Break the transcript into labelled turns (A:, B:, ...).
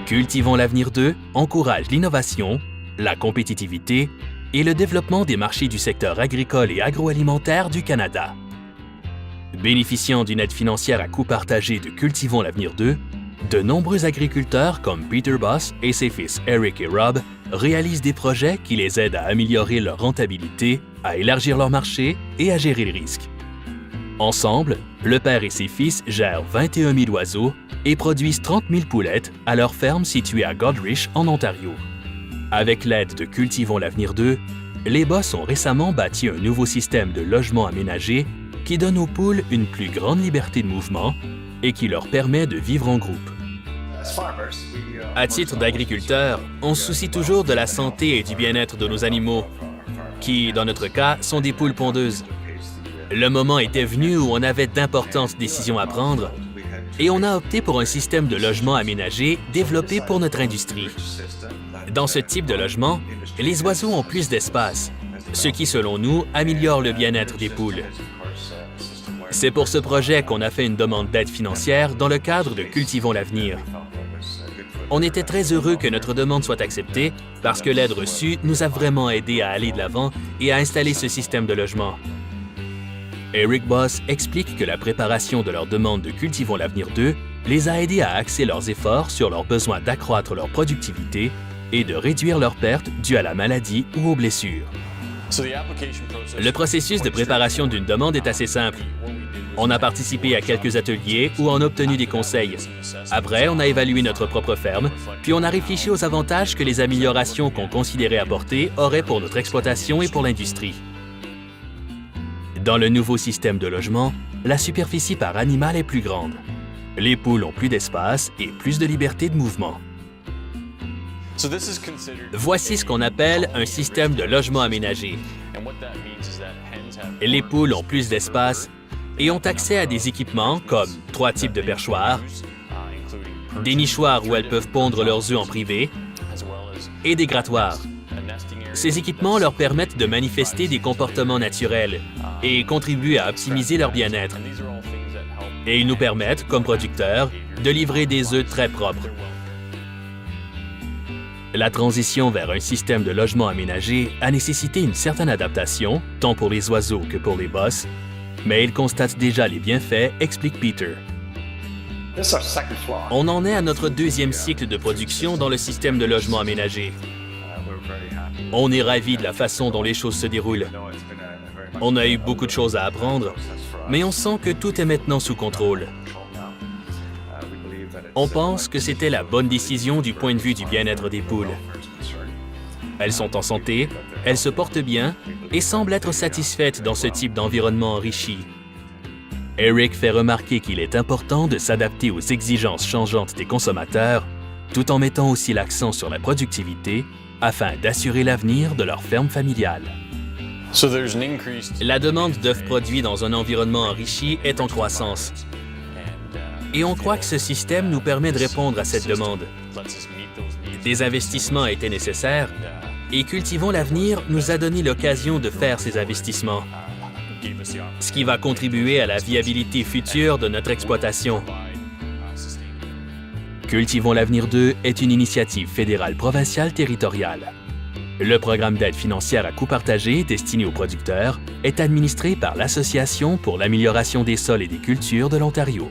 A: Cultivons l'avenir 2 encourage l'innovation, la compétitivité et le développement des marchés du secteur agricole et agroalimentaire du Canada. Bénéficiant d'une aide financière à coût partagé de Cultivons l'avenir 2, de nombreux agriculteurs comme Peter Boss et ses fils Eric et Rob réalisent des projets qui les aident à améliorer leur rentabilité, à élargir leur marché et à gérer les risques. Ensemble, le père et ses fils gèrent 21 000 oiseaux et produisent 30 000 poulettes à leur ferme située à Goderich, en Ontario. Avec l'aide de Cultivons l'avenir 2, les Boss ont récemment bâti un nouveau système de logement aménagé qui donne aux poules une plus grande liberté de mouvement et qui leur permet de vivre en groupe. À titre d'agriculteur, on se soucie toujours de la santé et du bien-être de nos animaux, qui, dans notre cas, sont des poules pondeuses. Le moment était venu où on avait d'importantes décisions à prendre et on a opté pour un système de logement aménagé développé pour notre industrie. Dans ce type de logement, les oiseaux ont plus d'espace, ce qui, selon nous, améliore le bien-être des poules. C'est pour ce projet qu'on a fait une demande d'aide financière dans le cadre de Cultivons l'avenir. On était très heureux que notre demande soit acceptée parce que l'aide reçue nous a vraiment aidés à aller de l'avant et à installer ce système de logement. Eric Boss explique que la préparation de leur demande de Cultivons l'avenir 2 les a aidés à axer leurs efforts sur leur besoin d'accroître leur productivité et de réduire leurs pertes dues à la maladie ou aux blessures. Le processus de préparation d'une demande est assez simple. On a participé à quelques ateliers où on a obtenu des conseils. Après, on a évalué notre propre ferme, puis on a réfléchi aux avantages que les améliorations qu'on considérait apporter auraient pour notre exploitation et pour l'industrie. Dans le nouveau système de logement, la superficie par animal est plus grande. Les poules ont plus d'espace et plus de liberté de mouvement. Voici ce qu'on appelle un système de logement aménagé. Les poules ont plus d'espace et ont accès à des équipements comme 3 types de perchoirs, des nichoirs où elles peuvent pondre leurs œufs en privé et des grattoirs. Ces équipements leur permettent de manifester des comportements naturels et contribuent à optimiser leur bien-être. Et ils nous permettent, comme producteurs, de livrer des œufs très propres. La transition vers un système de logement aménagé a nécessité une certaine adaptation, tant pour les oiseaux que pour les Boss, mais il constate déjà les bienfaits, explique Peter. On en est à notre 2e cycle de production dans le système de logement aménagé. On est ravis de la façon dont les choses se déroulent. On a eu beaucoup de choses à apprendre, mais on sent que tout est maintenant sous contrôle. On pense que c'était la bonne décision du point de vue du bien-être des poules. Elles sont en santé, elles se portent bien et semblent être satisfaites dans ce type d'environnement enrichi. Eric fait remarquer qu'il est important de s'adapter aux exigences changeantes des consommateurs, tout en mettant aussi l'accent sur la productivité afin d'assurer l'avenir de leur ferme familiale. La demande d'œufs produits dans un environnement enrichi est en croissance. Et on croit que ce système nous permet de répondre à cette demande. Des investissements étaient nécessaires et Cultivons l'avenir nous a donné l'occasion de faire ces investissements, ce qui va contribuer à la viabilité future de notre exploitation. Cultivons l'avenir 2 est une initiative fédérale provinciale territoriale. Le programme d'aide financière à coût partagé destiné aux producteurs est administré par l'Association pour l'amélioration des sols et des cultures de l'Ontario.